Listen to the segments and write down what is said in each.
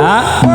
Hả?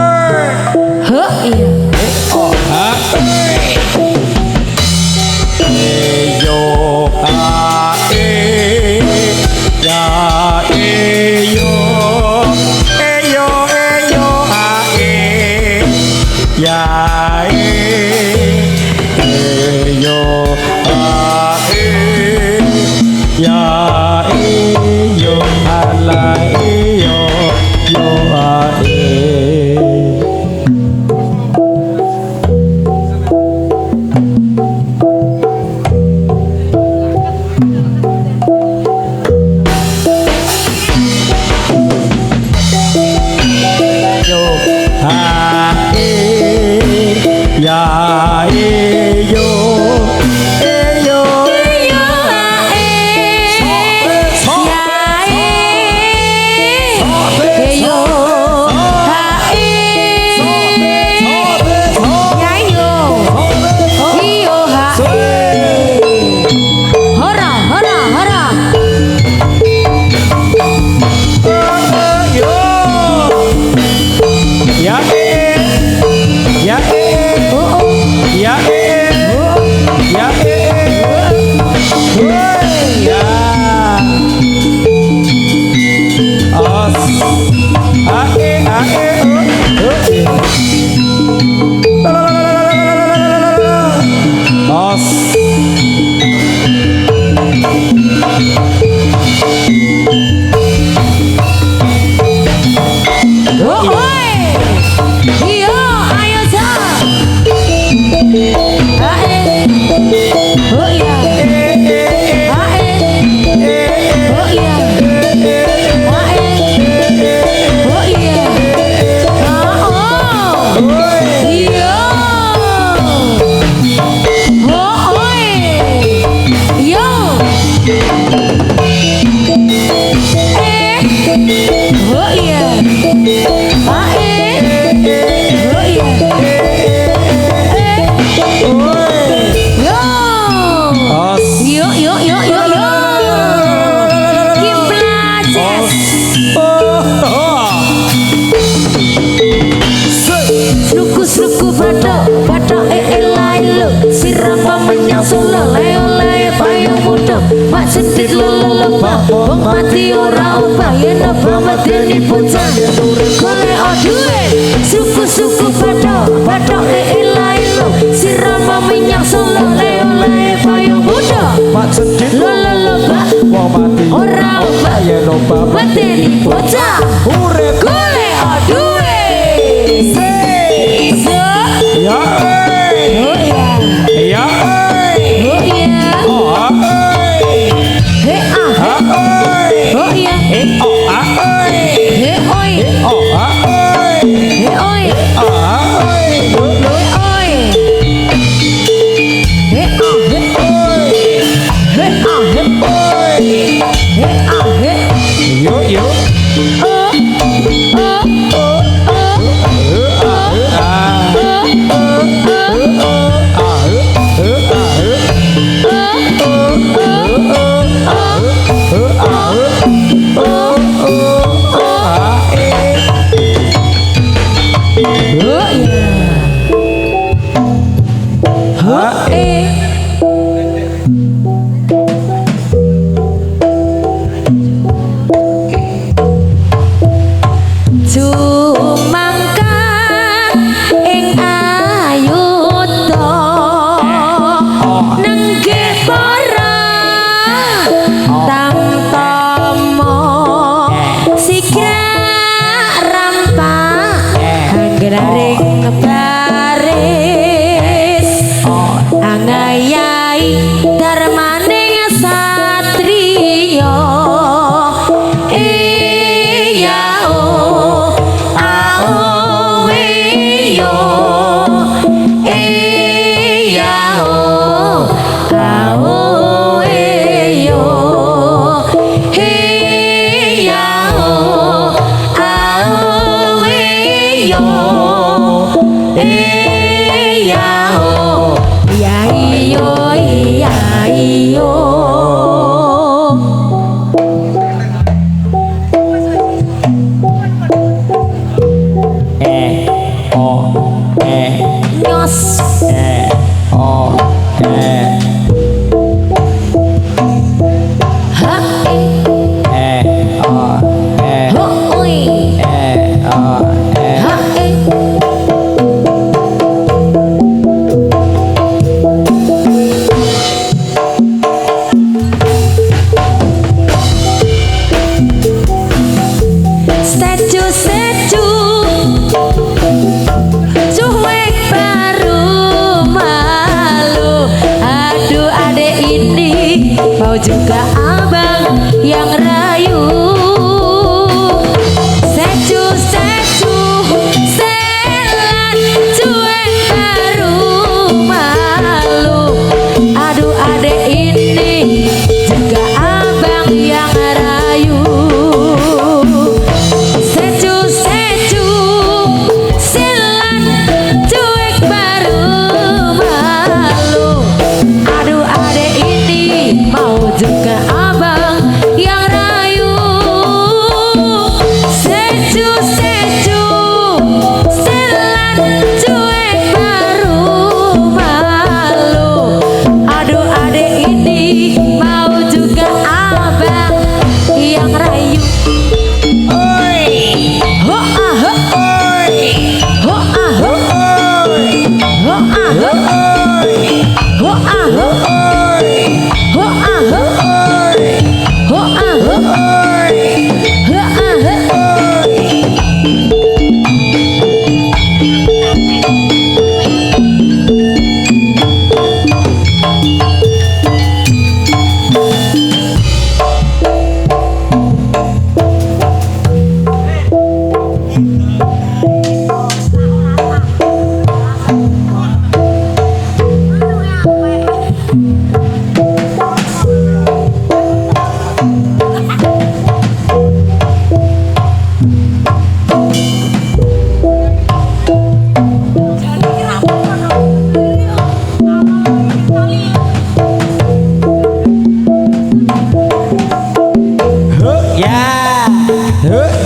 Oh iya. Oh iya. Yo. Yo. Kimplaces. Suku batok lailo sirama menyang solo leo payung muda mak sentit lelebah wong mati ora obah yen apa medeni bocah golek duwe suku batok lailo sirama menyang solo leo payung muda mak sentit lelebah wong mati ora obah yen apa medeni bocah urip golek duwe ya ya oh iya oh he oh iya he oi he oi yo yo Statue cuek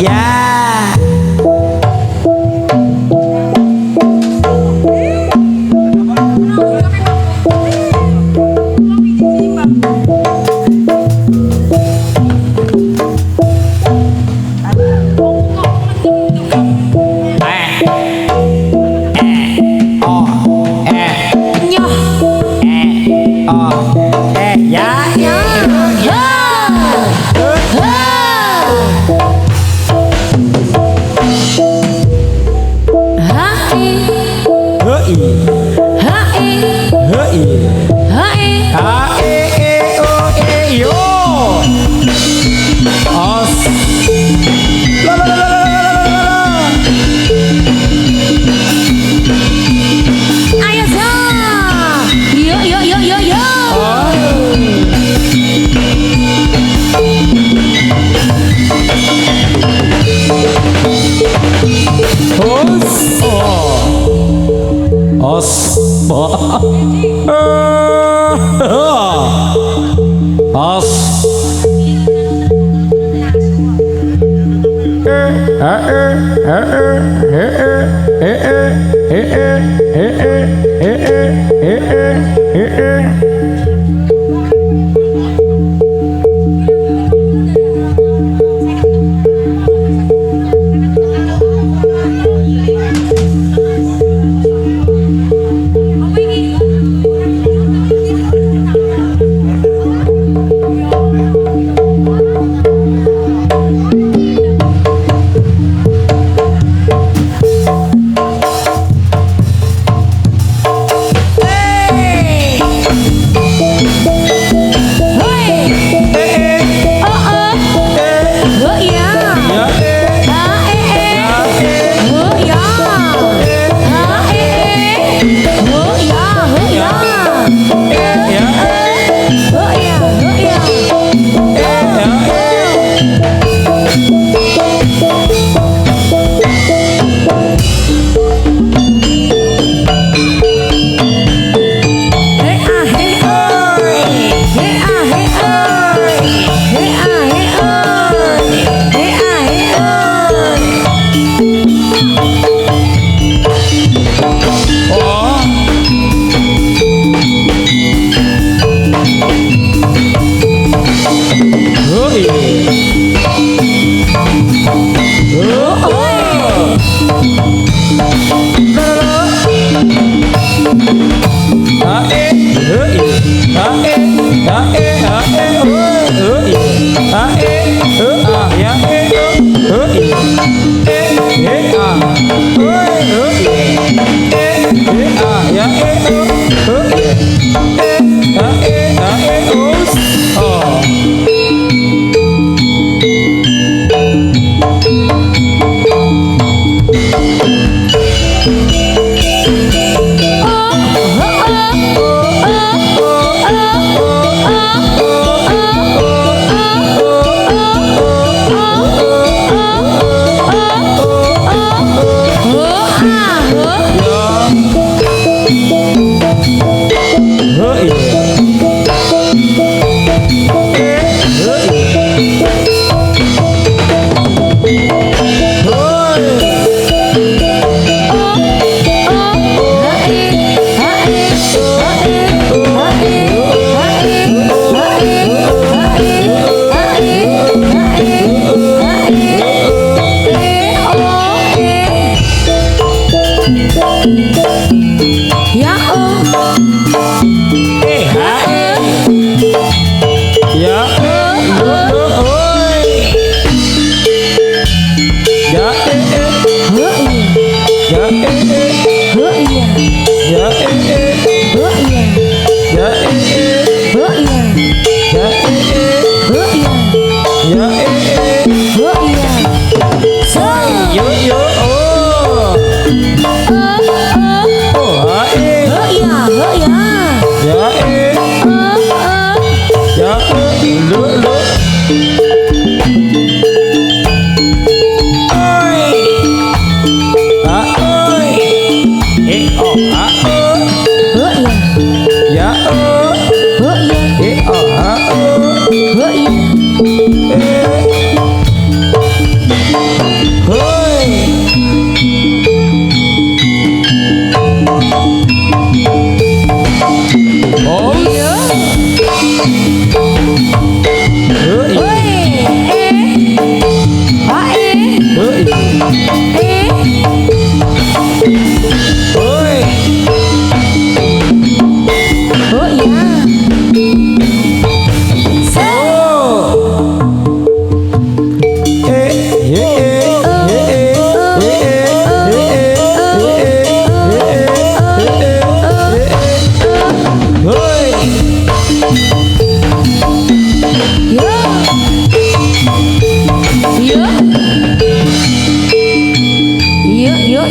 ya.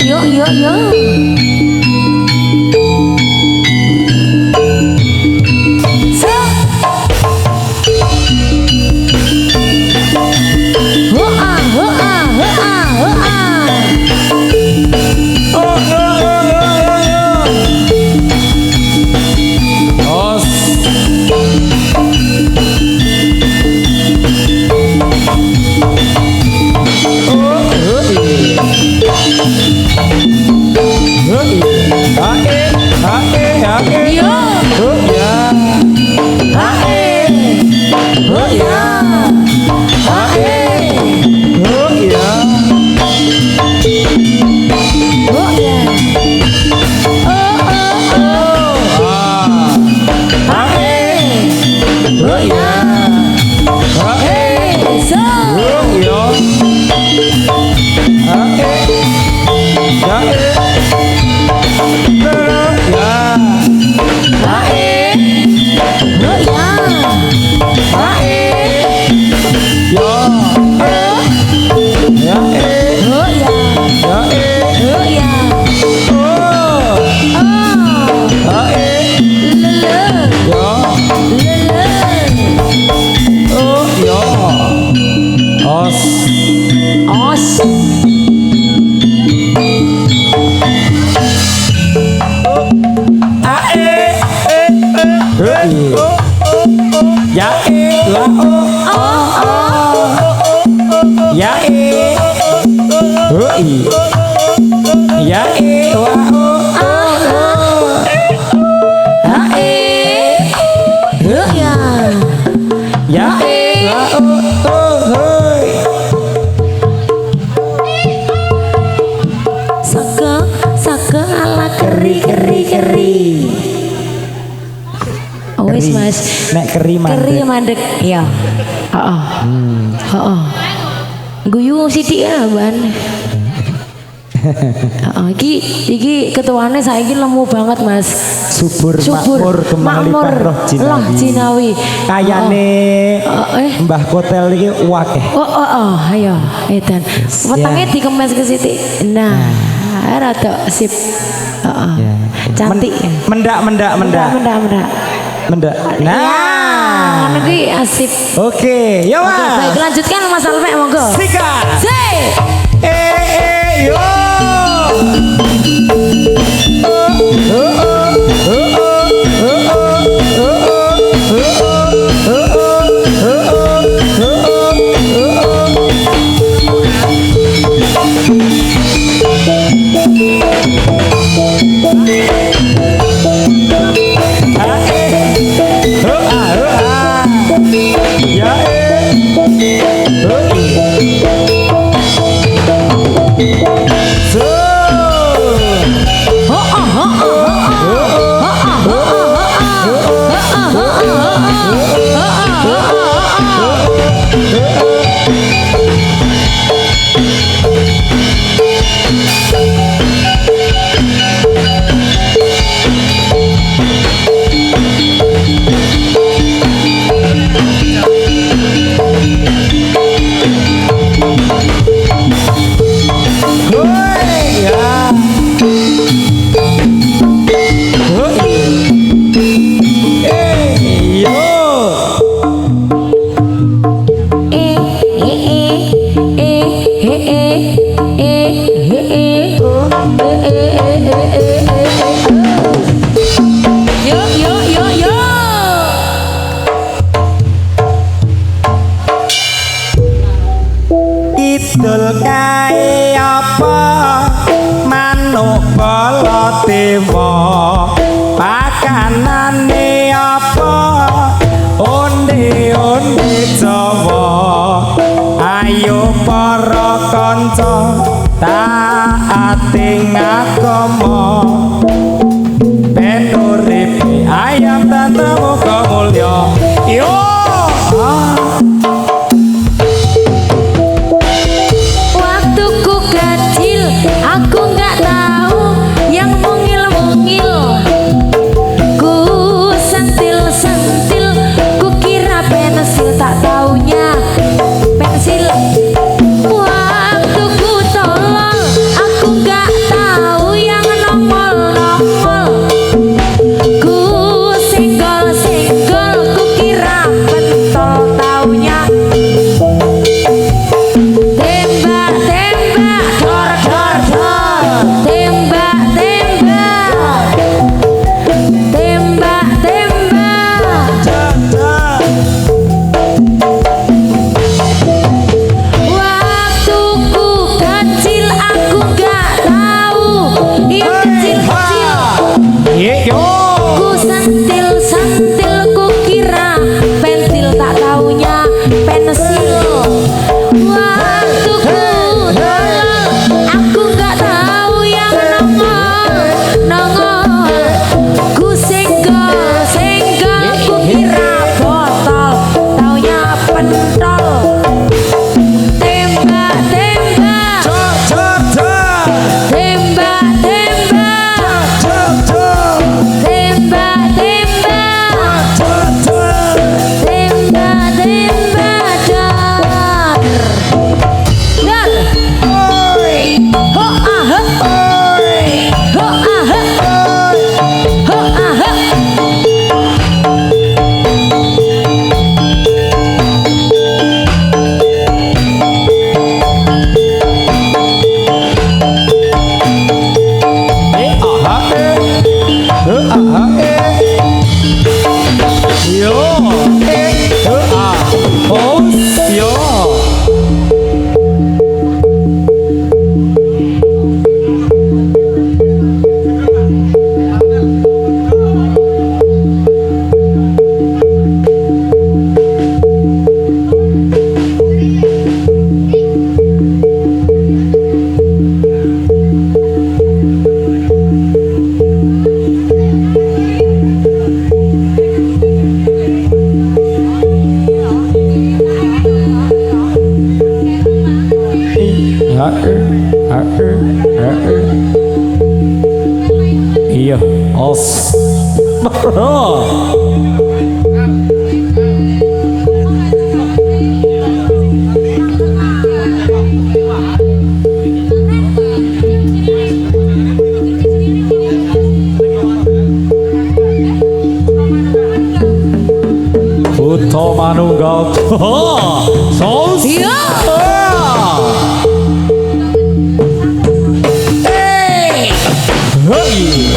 yo. Nek keri mandek. Iya. Heeh. Guyu sithik ya, Ban. Iki ketuane saiki lemu banget, Mas. Subur makmur roh Jinawi. Kayane Mbah Kotel iki akeh. Ayo edan. Wetenge dikemes ke sithik. Nah, rada sip. Cantik. Mendak. Nah, nanti asip. Oke, yo Mas. Baik, lanjutkan Mas Alfek, monggo. Sikat. Yo. Idul kae apa manuk baladewa pakanane apa onde-onde Jawa ayo para kanca taati agama ben uripe ayam tatamu kamulya yo aku nggak tahu yang mungil-mungil, ku sentil-sentil, ku kira pensil, tak taunya pensil. Waktu ku tolol, aku nggak tahu Iya, os. Buto manunggal sos. Iya. Hey. Hey.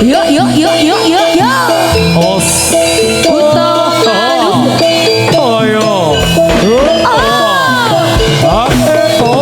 Yo yo yo yo yo yo yo yo yo.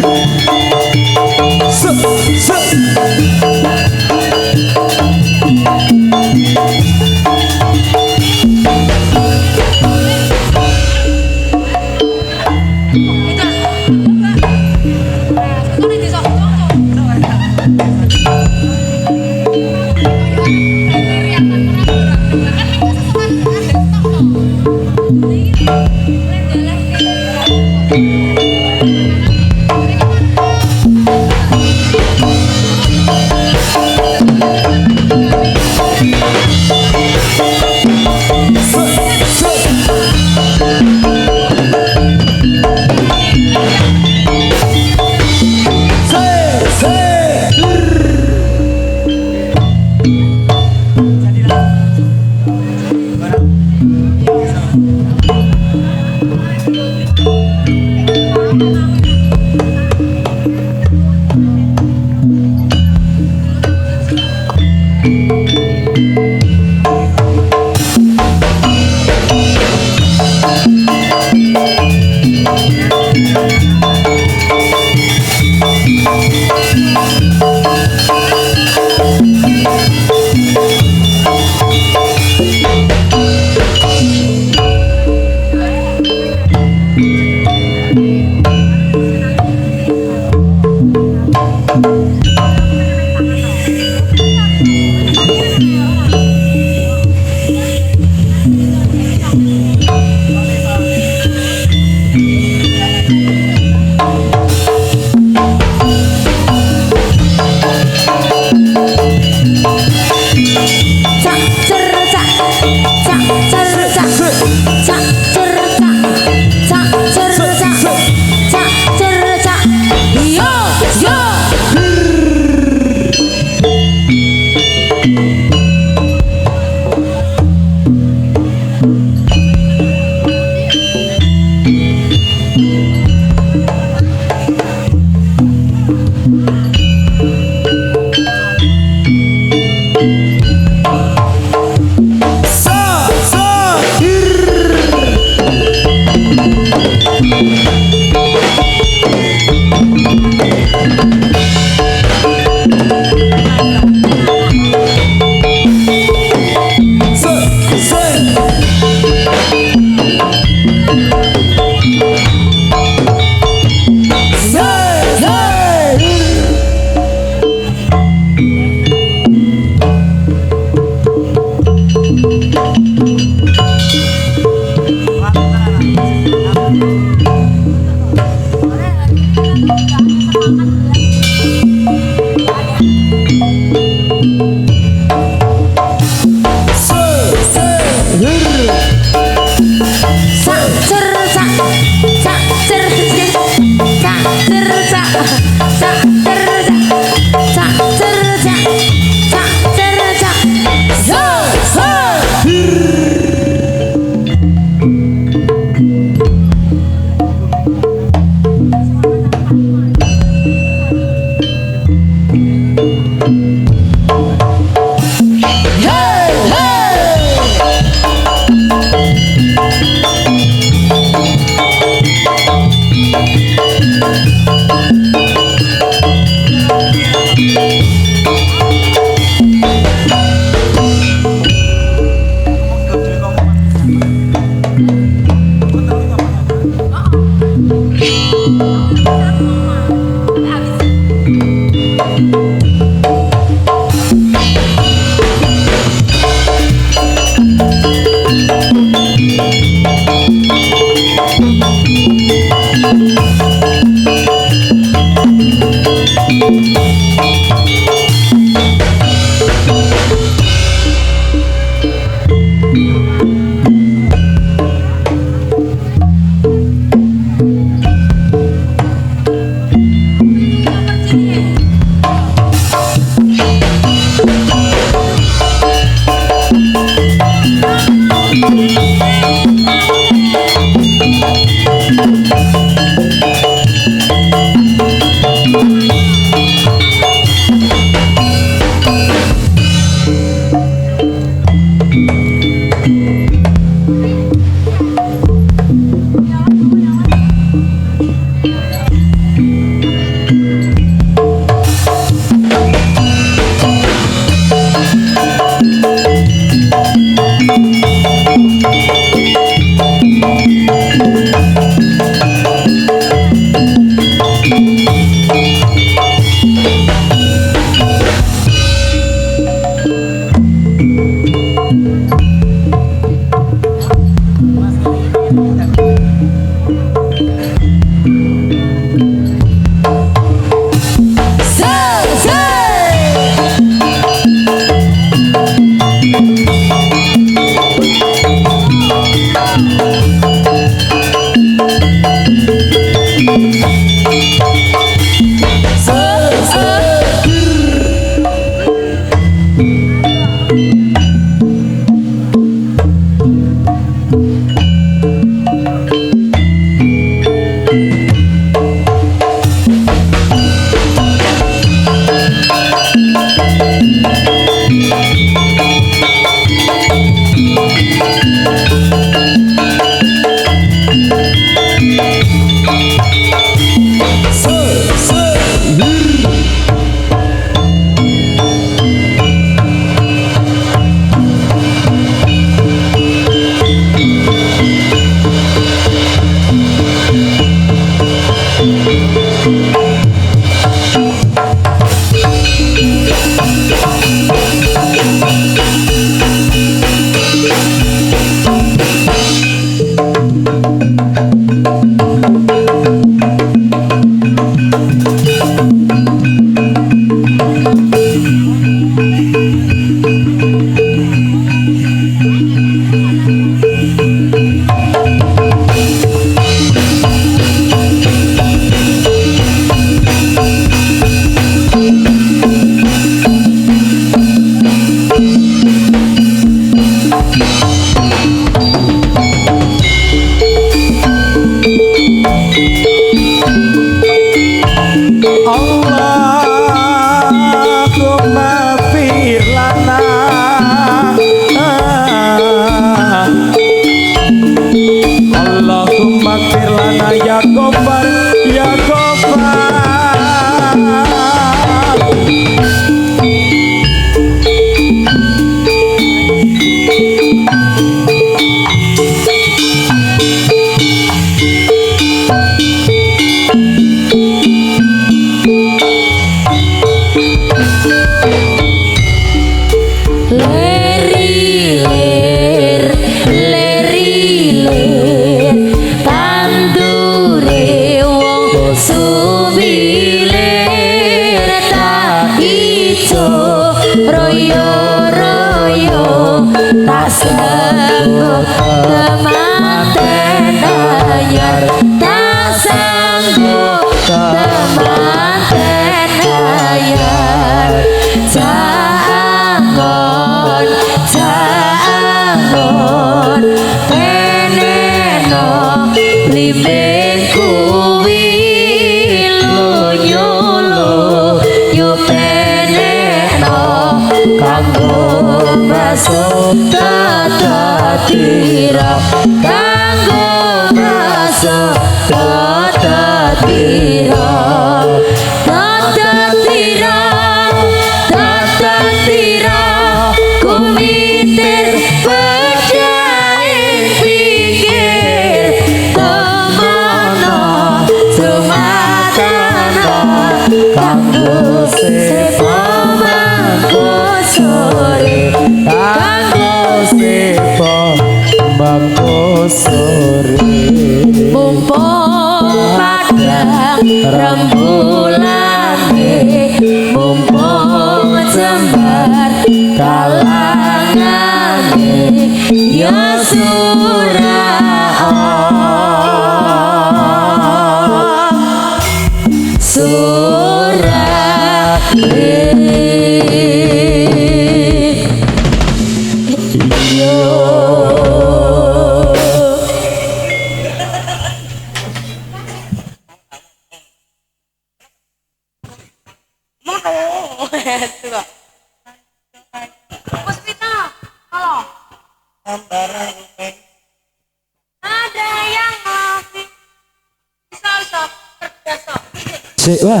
Wah,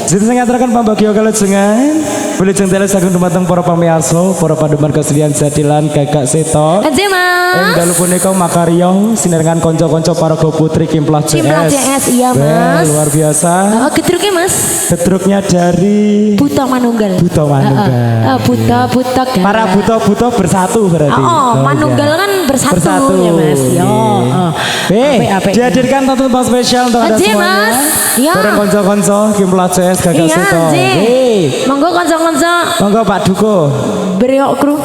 situ saya ngaturakan pambagio kalajengan wilujeng dalu saking dumateng para pamiyarsa, para paduman kesedihan jadilan Kakak Seto. Aja Mas. Dalu punika makarya sinerengan kanca-kanca paraga putri Kimplah JS. Kimplah JS iya Mas. Luar biasa. Gedruknya Mas. Gedruknya dari Buta Manunggal. Buta Manunggal. Buta kan. Para buta bersatu berarti. Manunggal kan bersatu ya Mas. Yo. Dihadirkan tonton spesial untuk Anda semuanya. Mas. Ya. Bareng kanca-kanca Kimplah JS Kakak Seto. Monggo kanca-kanca. Monggo Pak Duko. Beriok kru.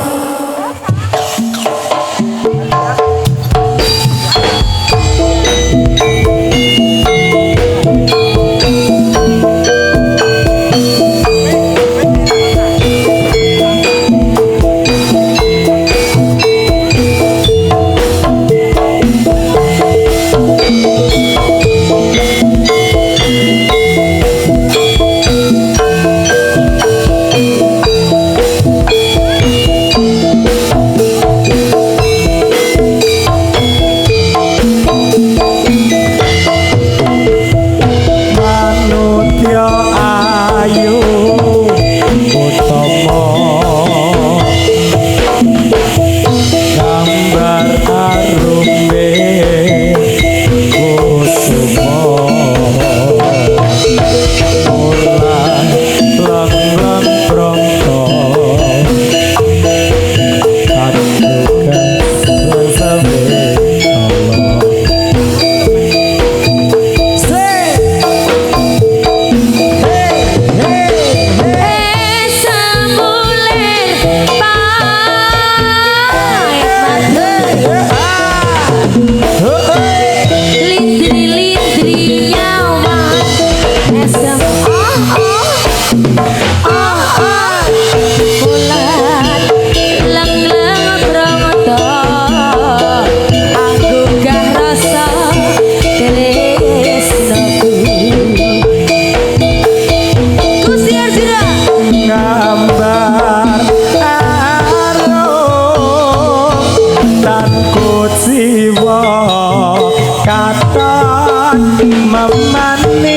memanisi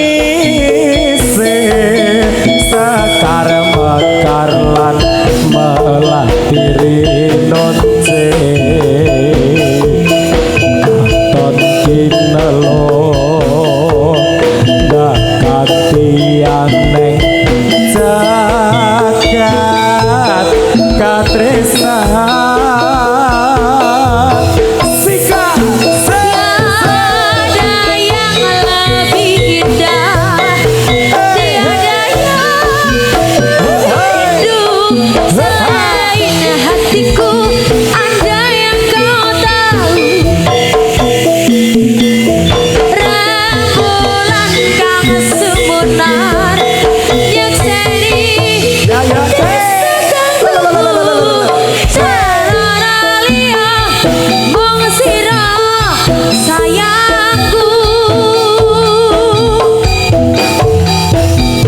sekar mekar lan melah diri nonce katon kinelo dakatiane jagat katresnan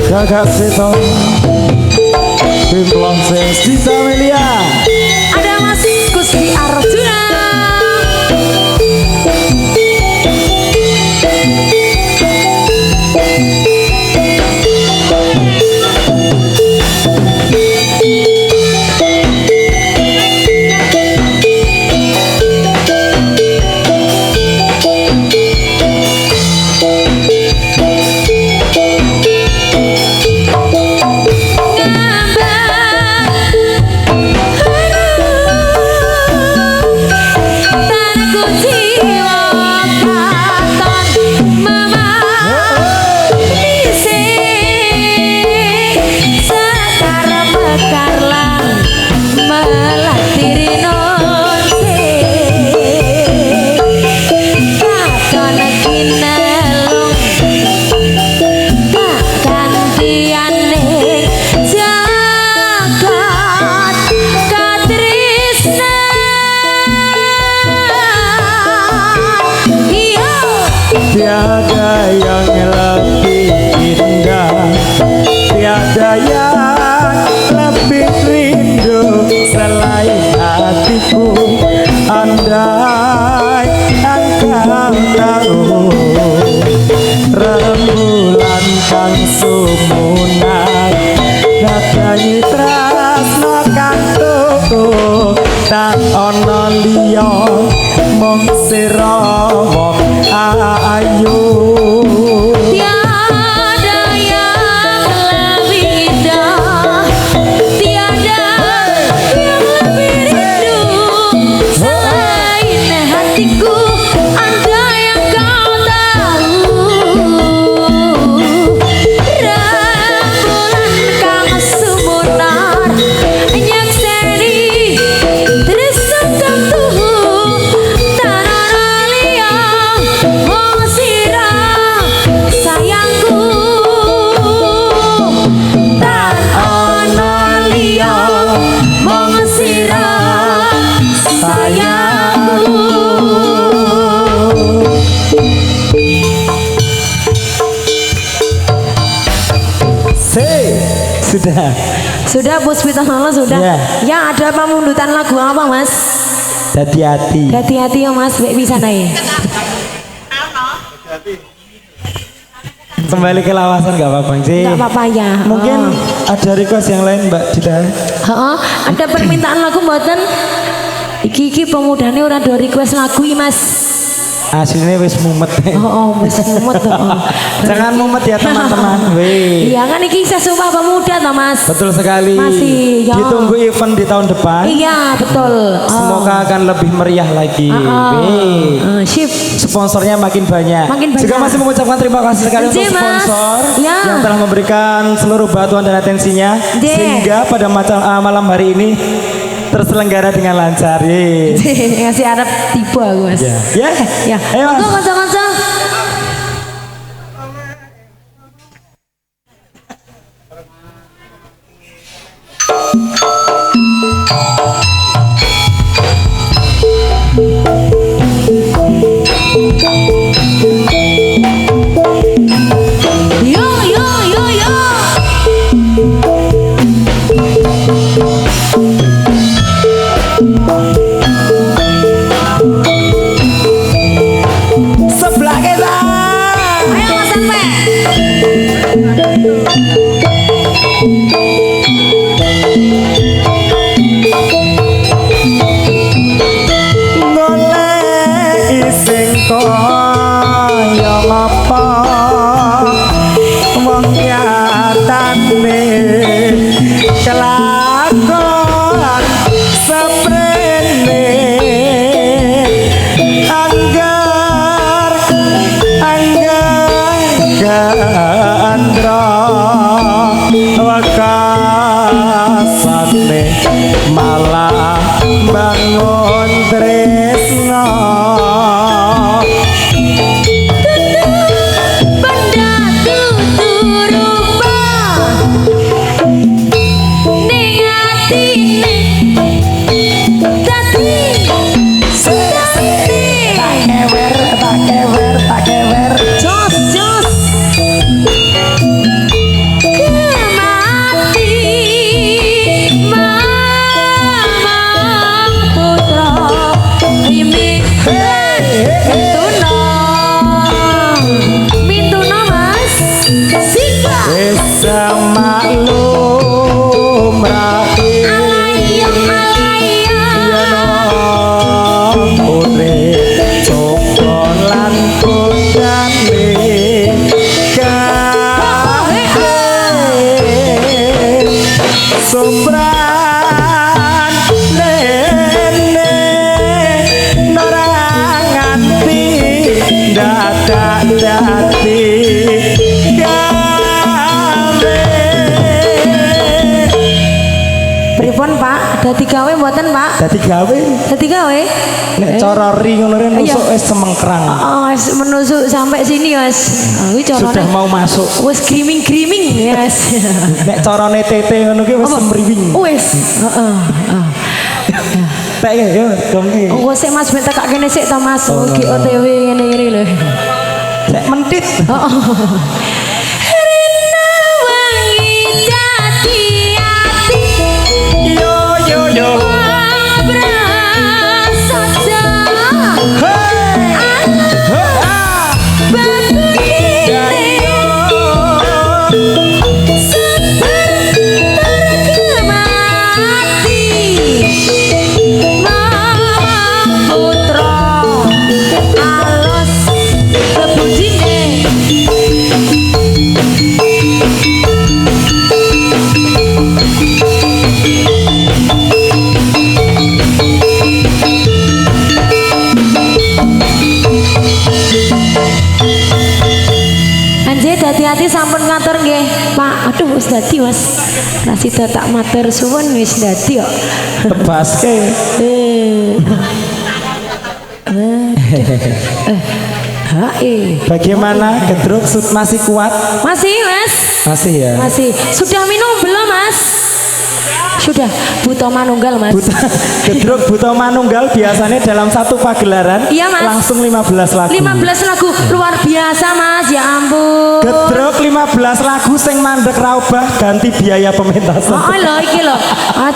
Kakak Seto Bimplong Sista Melia ada Mas Gusti Arjuna. Tiada yang lebih indah, tiada yang lebih rindu selain hatiku. Andai engkau tahu rembulan kang sumunan nadayi tresno kang tuku tak ono liya mung sira wong ayu. Tiada yang lebih indah, tiada yang lebih rindu selain hatiku. Andai yang kau tahu rembulan kang sumunar nyakseni tresno kang tuhu Sudah Puspita Nolo sudah. Ya ada pemundutan lagu apa Mas? Hati-hati. Hati-hati ya Mas, bisa naik. Kembali ke lawasan gak apa-apa sih. Gak apa-apa ya. Mungkin ada request yang lain Mbak Dita. Ada permintaan lagu mboten? Iki pemudane ora do request lagu iki Mas. Aslinya wis mumet. Wis mumet to. Jangan mumet ya teman-teman. Iya kan iki sesuatu pemuda toh Mas. Betul sekali. Masih. Ya. Ditunggu event di tahun depan. Iya betul. Semoga akan lebih meriah lagi. Sip. Sponsornya makin banyak. Juga masih mengucapkan terima kasih sekali untuk sponsor yang telah memberikan seluruh bantuan dan atensinya sehingga pada malam hari ini terselenggara dengan lancar. Ngasih harap tipe aku Mas. Ya. Ayo Mas. Kanca-kanca. Sebelah apa wong nyatane kelakon seprene anggar gandra wakasane malah bangun tresno maklum rakyat putri cokolan kudane sombran lene noranganti dadak dati dadi gawe mboten Pak? Dadi gawe. Dadi gawe. Nek cara ri ngono rene nusuk wis semengkrang. Wis menusuk sampai sini Mas. Kuwi carane sudah mau masuk. Wis griming-griming ya Mas. Nek carane tete ngono ki wis semriwing. Wis, heeh. Tak ya yo dongke. Oh sik Mas ben tekak kene sik ta Mas. Iki OTW ngene-ngene lho. Sik mentit. Heeh. Hati-hati sampun ngatur nggih Pak. Aduh wis dadi Mas. Nasi tak matur suwun wis dadi kok. Tebaske. Bagaimana Gedruk masih kuat? Masih Mas. Masih ya. Masih. Sudah minum belum Mas? Sudah. Buto Manunggal Mas. Gedruk Buto Manunggal biasanya dalam satu pagelaran iya, Mas. langsung 15 lagu. 15 lagu luar biasa Mas. Ya ampun. Gedruk 15 lagu sing mandek raubah ganti biaya pementasan. Oh lho iki lho.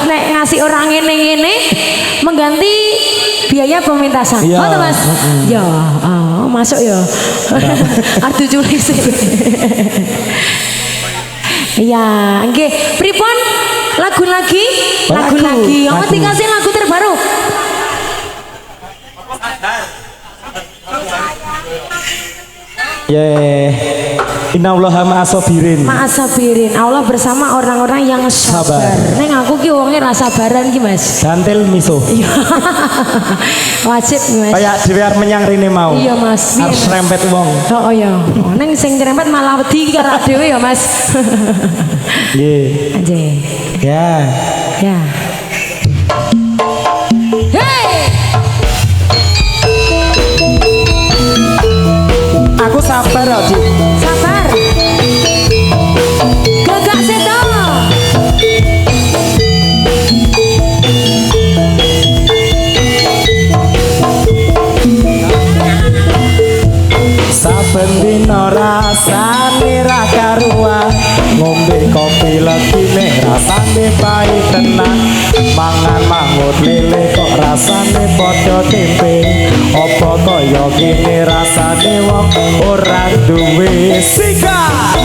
Nek ngasih orang ngene-ngene mengganti biaya pementasan. Iya. Oh Mas. Ya, masuk ya. Aduh culik sih. Ya, nggih. Pripun? Lagu lagi? Lagu lagi. Oh, dikasih lagu terbaru. Innallaha ma'asabirin. Ma'asabirin. Allah bersama orang-orang yang sabar. Neng aku ki wonge ra sabaran ki Mas. Dantil miso. Wajib Mas. Kayak dhewe arep menyang rene mau. Iya Mas. Harus rempet wong. Oh ya. Neng sing rempet malah wedi karo dhewe ya Mas. Nggih. Anjir. Ya. Ya. Hey! Aku sabar kok, Dik. Sabar. Gagak sedo. Saben dina rasane ra karuan, ngombe kopi legine rasane pahit tenan, mangan mangut lele kok rasane padha tempe, apa kaya gini rasane wong ora duwe sikat.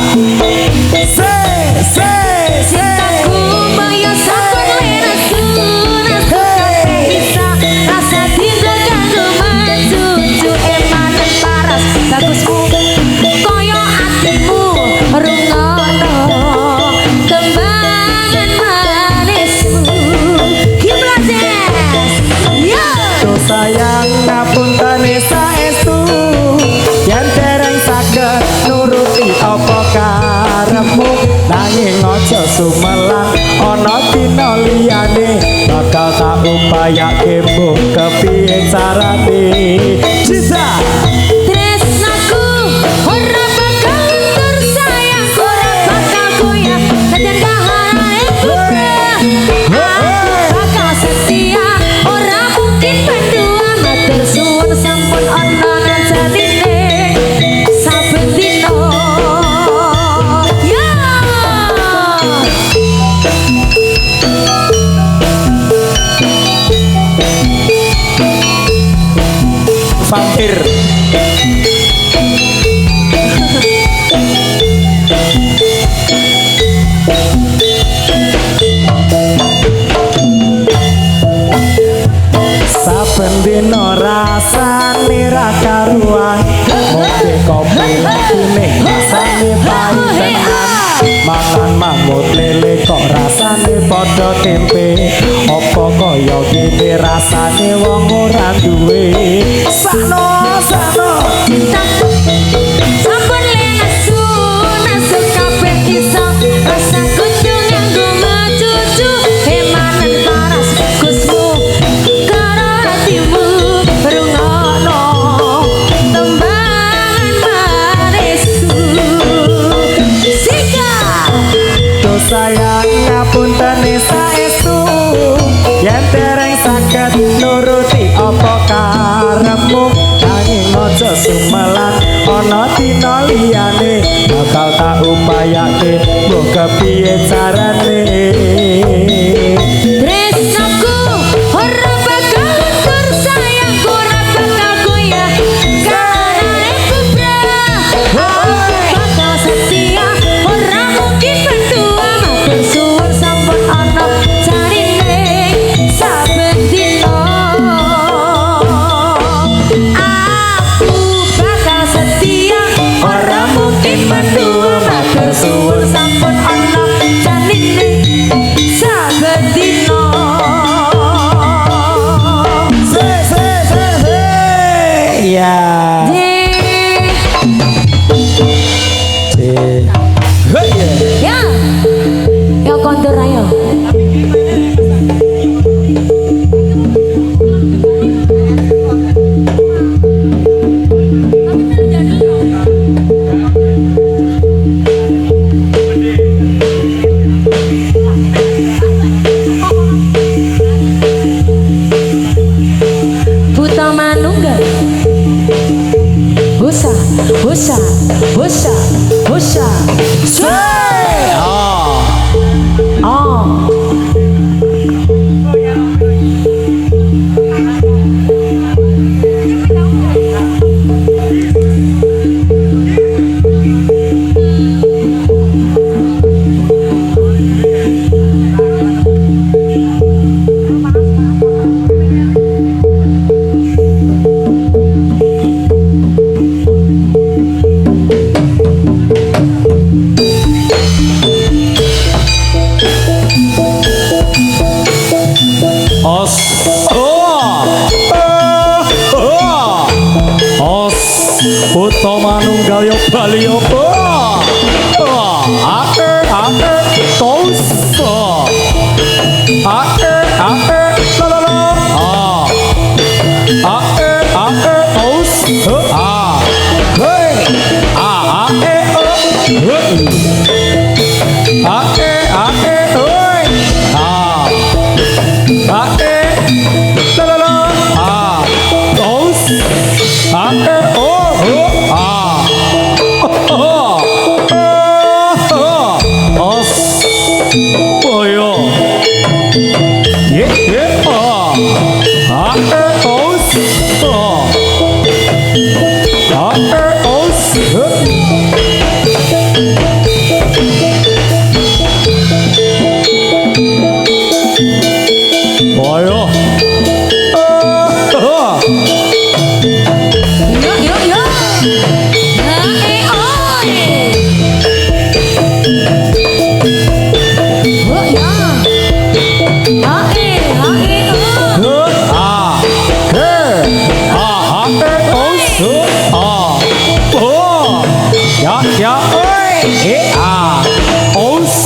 aja sumelan ana dina liyane bakal tak upayake mbok kepiye carane Cinta Tresnaku ora bakal luntur sayangku ora bakal goyah dan kahanane putra aku bakal setia ora mungkin berdua matur suwun sampun ana ngajarine saben dina ya vampir saben dina rasane ra karuan ngombe kopi lakune rasane pahit tenan mangan mamut lele kok rasane padha tempe apa kaya gini rasane wong ora duwe sano cintaku sampun lenasu nasu kabeh iso rasa kunjung nganggo mecucu hemanen paras kusmu karo hatimu rungono tembangan manisku sika tuh sayang ngapunten saestu yen dereng saged nuruti apa karepmu nanging aja sumelan ana dina liyane bakal tak upayake mbok kepiye carane tresnaku ora bakal luntur sayangku ora bakal goyah karena kubra aku bakal setia ora mungkin berdua matur suwun sampun ana carine saben dina aku bakal setia ora mungkin berdua matur suwun sampun ana carine saben dina ya ya ya kondur ayo buta manunggal husa husa husa husa say oh Buta manunggal yo bali opo tos la la la tos hey ya oi os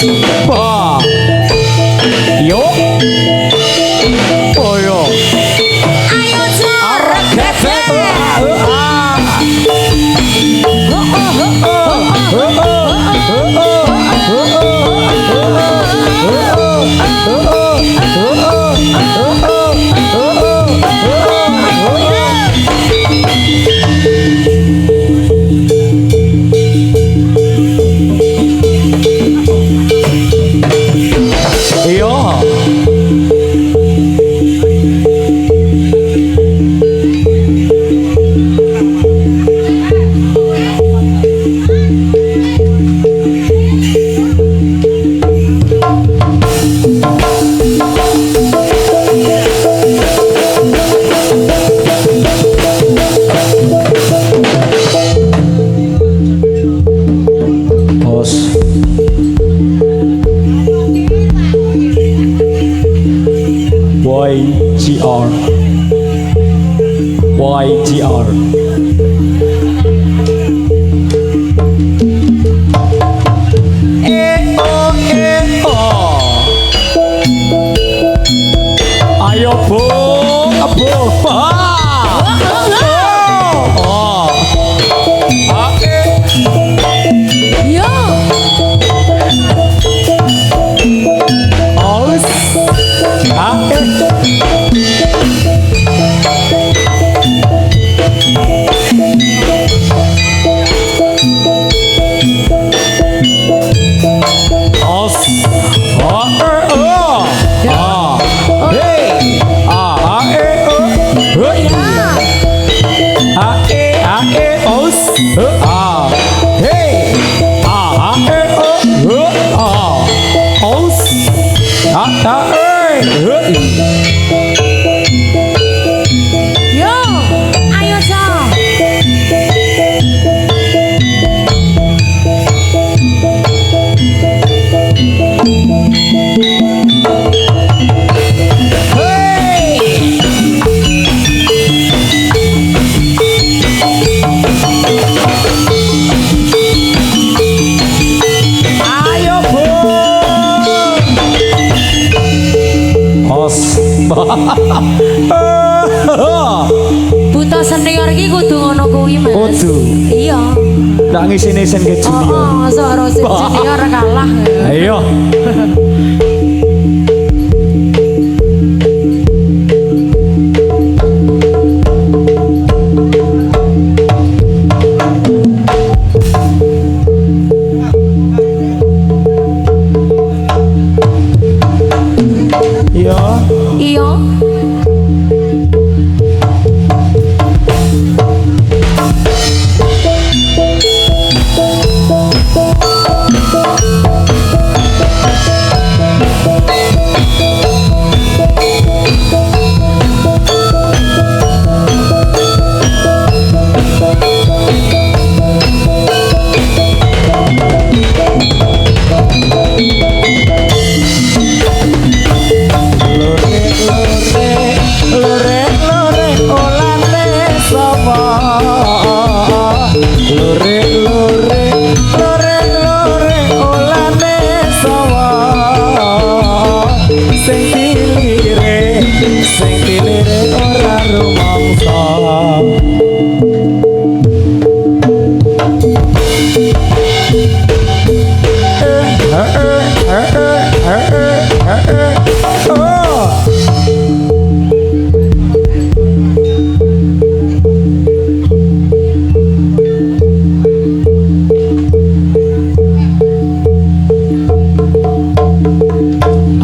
Wah. Yo. Oh yo. Ayo Cor, geser. YGR. Ayo bung, Yo. Yo, ayo Cor. Buta senior iki kudu ngono kuwi, Mas. Kudu. Iya. Tak ngisi-nisen ke junior. Soro junior kalah. Ayo. Iya. Iya.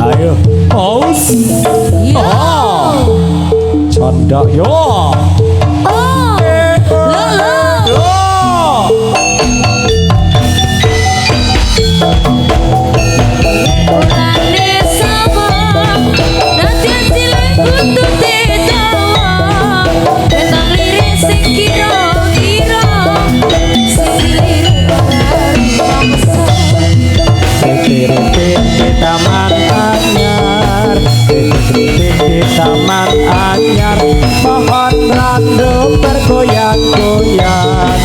Ayo, pause. Yo. Canda yo. Oh. Lo. Ulane sama nanti cilik untuk ditawa. Tentang lirik sing kira-kira sing dilirik dari bangsa. Di taman anyar, di taman anyar, pohon randu bergoyang-goyang.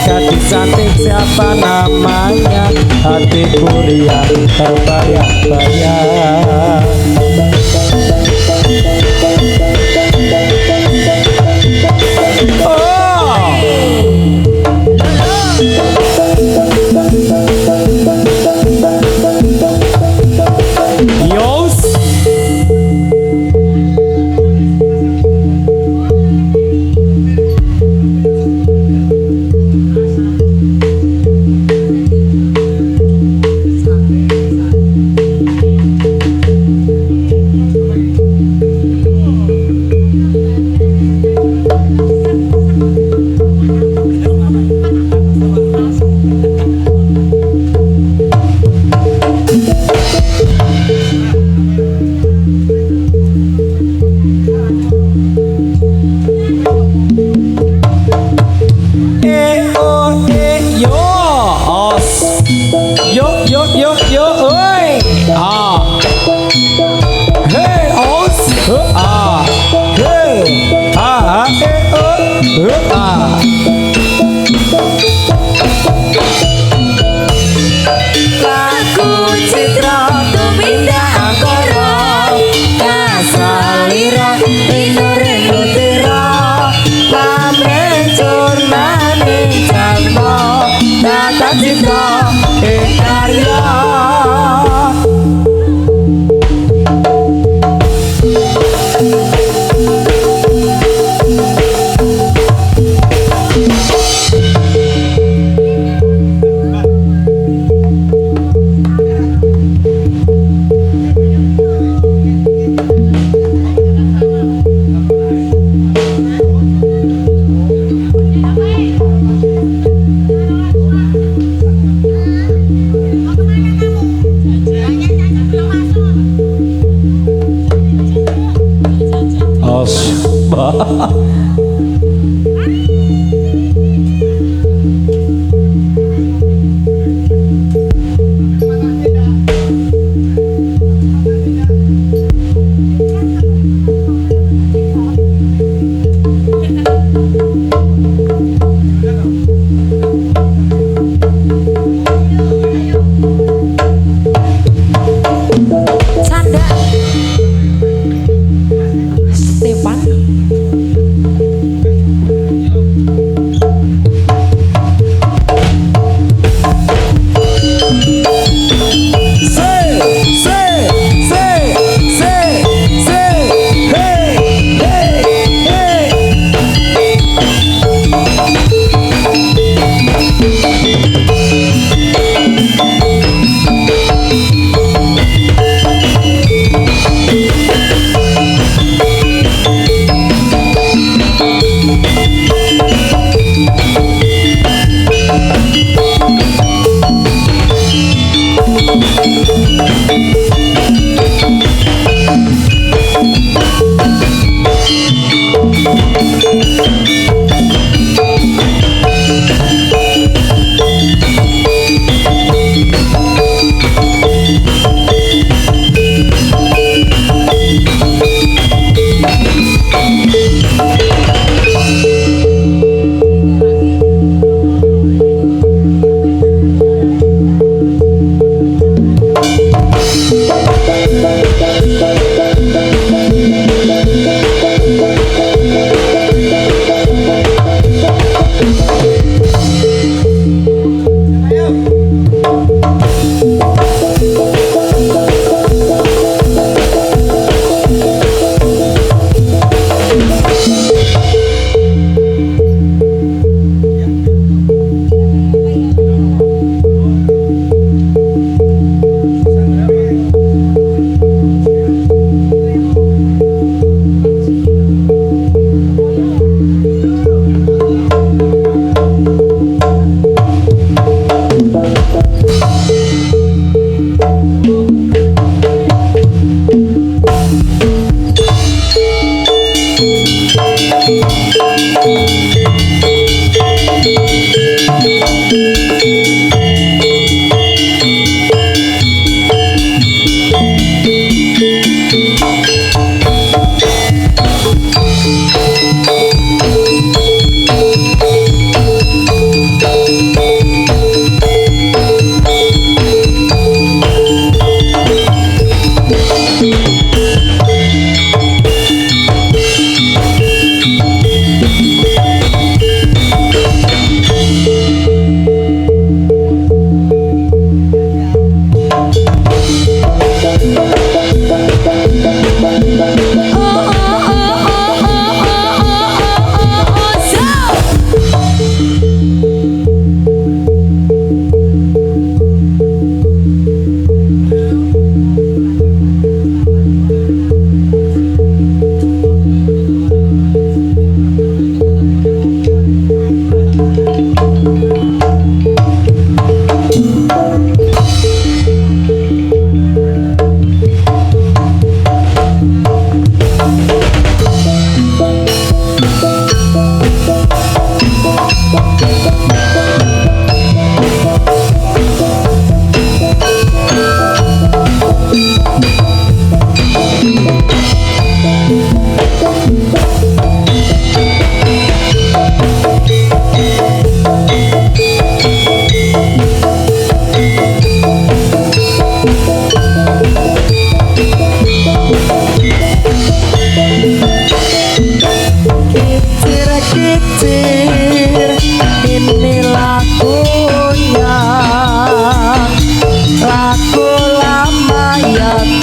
Gadis cantik siapa namanya? hatiku riang terbayang-bayang.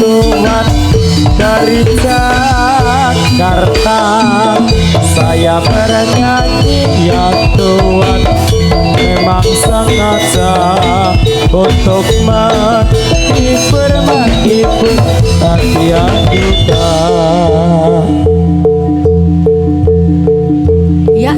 Tuhan dari Jakarta, saya bernyanyi ya Tuhan, memang sengaja untuk menghibur hati yang duka. Ya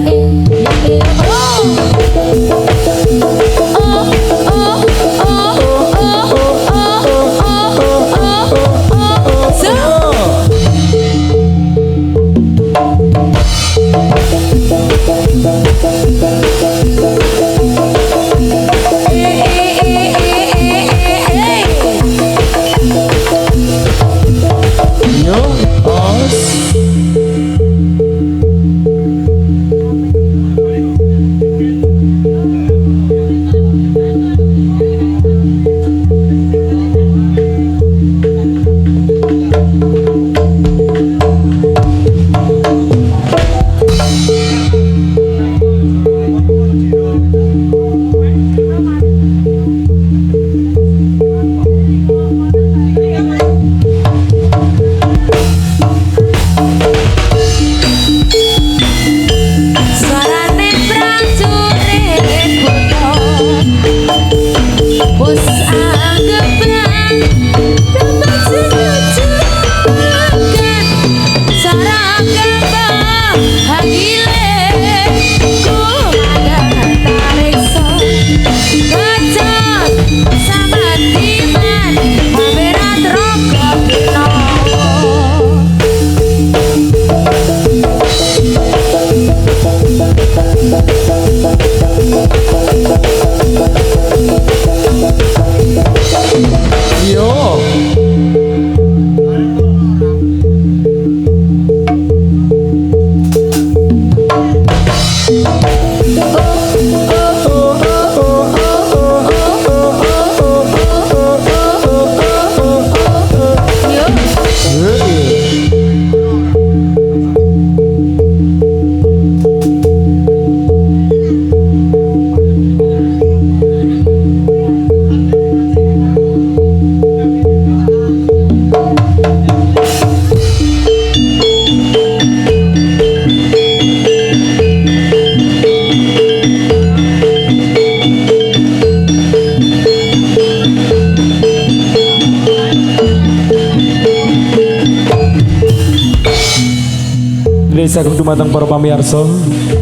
Sagung dumateng para pamirsa,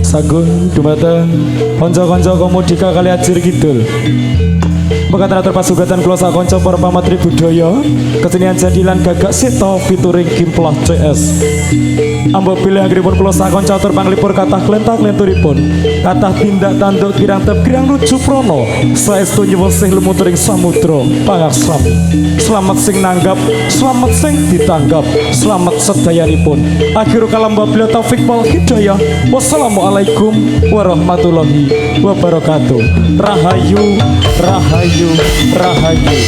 sagung dumateng kanca-kanca komodika kali Ajir Kidul. Mekaten atur pasugatan kula sakanca para pamatri budaya, kesenian jadilan gagak sita featuring Gimplah CS. Ambo bilih anggenipun kula sakanca atur panglipur kathah klentah-klenturipun, kathah tindak tanduk kirang tep kirang nuju prana, saestu nyuwun sih lumuturing samudra pangarsami. Selamat sing nanggap, selamat sing ditanggap, selamat sedayanipun. Akhirul kalam wabillahi taufik wal hidayah. Wassalamualaikum warahmatullahi wabarakatuh. Rahayu, rahayu, rahayu.